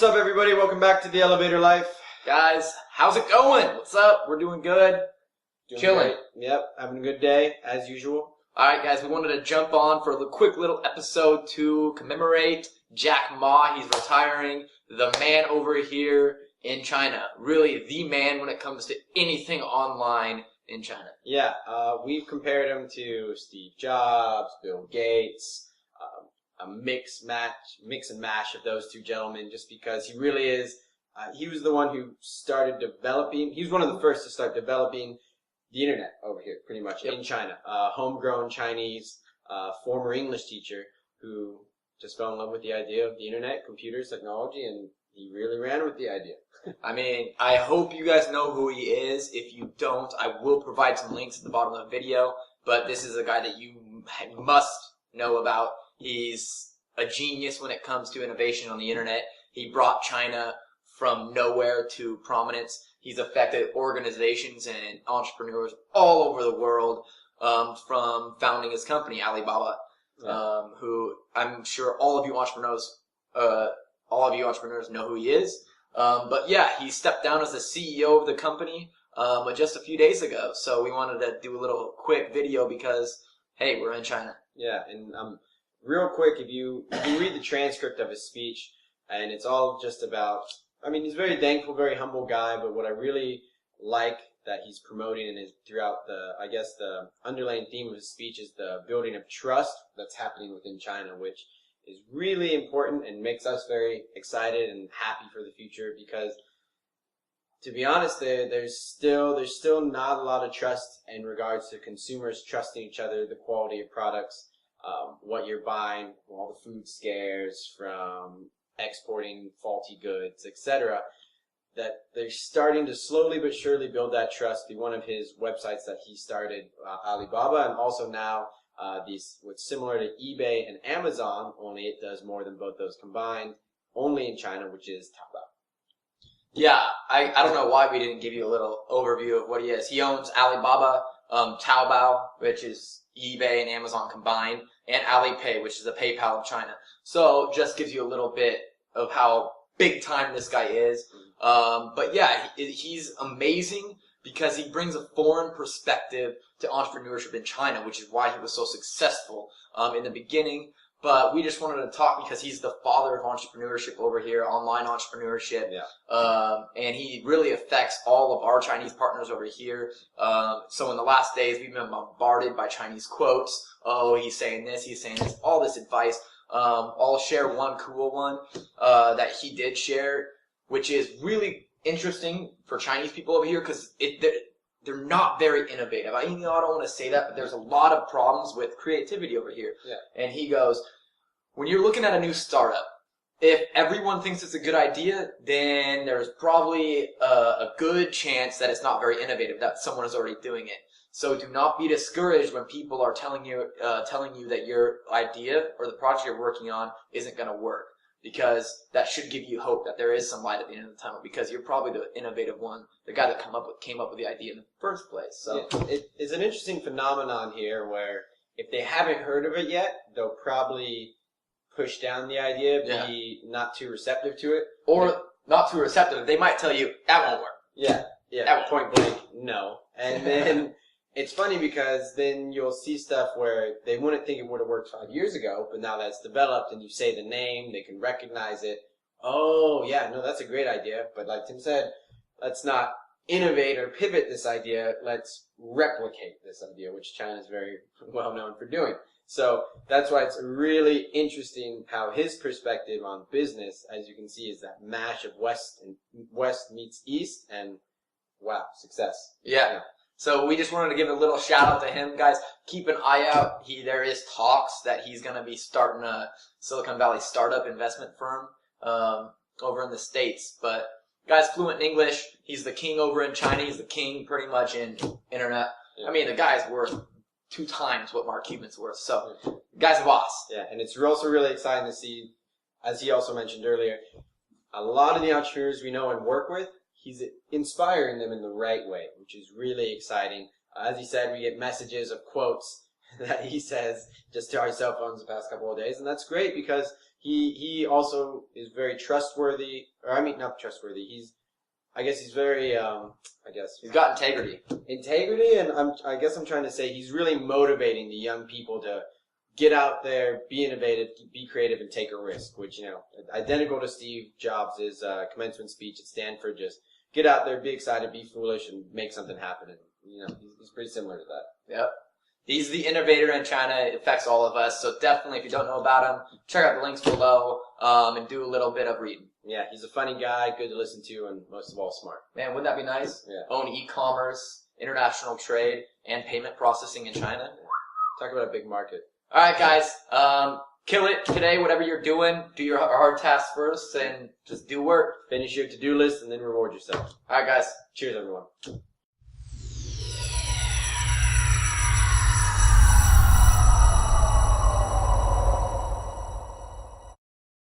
What's up, everybody? Welcome back to The Elevator Life. Guys, how's it going? What's up? We're doing good. Chilling. Great. Yep, having a good day, as usual. Alright, guys, we wanted to jump on for a quick little episode to commemorate Jack Ma. He's retiring. The man over here in China. Really the man when it comes to anything online in China. Yeah, we've compared him to Steve Jobs, Bill Gates, a mix and mash of those two gentlemen, just because he really is. He was the one who started developing. He was one of the first to start developing the internet over here, pretty much, in China. Homegrown Chinese, former English teacher who just fell in love with the idea of the internet, computers, technology, and he really ran with the idea. I mean, I hope you guys know who he is. If you don't, I will provide some links at the bottom of the video, but this is a guy that you must know about. He's a genius when it comes to innovation on the internet. He brought China from nowhere to prominence. He's affected organizations and entrepreneurs all over the world, from founding his company, Alibaba, who I'm sure all of you entrepreneurs know who he is. But yeah, he stepped down as the CEO of the company just a few days ago. So we wanted to do a little quick video because, hey, we're in China. Yeah, and real quick, if you read the transcript of his speech, and it's all just about, I mean, he's a very thankful, very humble guy, but what I really like that he's promoting and is throughout the underlying theme of his speech is the building of trust that's happening within China, which is really important and makes us very excited and happy for the future, because to be honest, there's still not a lot of trust in regards to consumers trusting each other, the quality of products, what you're buying, all the food scares from exporting faulty goods, etc. That they're starting to slowly but surely build that trust through one of his websites that he started, Alibaba, and also now what's similar to eBay and Amazon, only it does more than both those combined, only in China, which is Taobao. Yeah, I don't know why we didn't give you a little overview of what he is. He owns Alibaba, Taobao, which is eBay and Amazon combined, and Alipay, which is the PayPal of China. So just gives you a little bit of how big time this guy is. But yeah, he's amazing because he brings a foreign perspective to entrepreneurship in China, which is why he was so successful in the beginning. But we just wanted to talk because he's the father of entrepreneurship over here, online entrepreneurship. Yeah. And he really affects all of our Chinese partners over here. So in the last days, we've been bombarded by Chinese quotes. Oh, he's saying this, all this advice. I'll share one cool one that he did share, which is really interesting for Chinese people over here because they're not very innovative. I don't want to say that, but there's a lot of problems with creativity over here. Yeah. And he goes, when you're looking at a new startup, if everyone thinks it's a good idea, then there's probably a good chance that it's not very innovative, that someone is already doing it. So do not be discouraged when people are telling you that your idea or the project you're working on isn't going to work, because that should give you hope that there is some light at the end of the tunnel, because you're probably the innovative one, the guy that came up with the idea in the first place. So it's an interesting phenomenon here where if they haven't heard of it yet, they'll probably push down the idea, be not too receptive to it. Or not too receptive. They might tell you, that won't work. Yeah, at point blank, no. And then it's funny because then you'll see stuff where they wouldn't think it would have worked 5 years ago, but now that's developed and you say the name, they can recognize it. Oh, yeah, no, that's a great idea. But like Tim said, let's not innovate or pivot this idea. Let's replicate this idea, which China is very well known for doing. So that's why it's really interesting how his perspective on business, as you can see, is that mash of West meets East, and wow, success. Yeah. So we just wanted to give a little shout out to him, guys. Keep an eye out. There is talks that he's going to be starting a Silicon Valley startup investment firm over in the States. But guy's fluent in English. He's the king over in China. He's the king pretty much in internet. Yeah. I mean, the guy's worth 2 times what Mark Cuban's worth. So the guy's a boss. Yeah, and it's also really exciting to see, as he also mentioned earlier, a lot of the entrepreneurs we know and work with, he's inspiring them in the right way, which is really exciting. As he said, we get messages of quotes that he says just to our cell phones the past couple of days, and that's great because he also is very trustworthy. Or I mean, not trustworthy. I guess he's very he's got integrity. And I guess I'm trying to say he's really motivating the young people to get out there, be innovative, be creative, and take a risk. Which, you know, identical to Steve Jobs' commencement speech at Stanford. Just get out there, be excited, be foolish, and make something happen. And you know, he's pretty similar to that. Yep. He's the innovator in China. It affects all of us. So definitely, if you don't know about him, check out the links below and do a little bit of reading. Yeah, he's a funny guy, good to listen to, and most of all, smart. Man, wouldn't that be nice? Yeah. Own e-commerce, international trade, and payment processing in China. Talk about a big market. All right, guys. Kill it today, whatever you're doing. Do your hard tasks first and just do work. Finish your to-do list and then reward yourself. All right, guys. Cheers, everyone.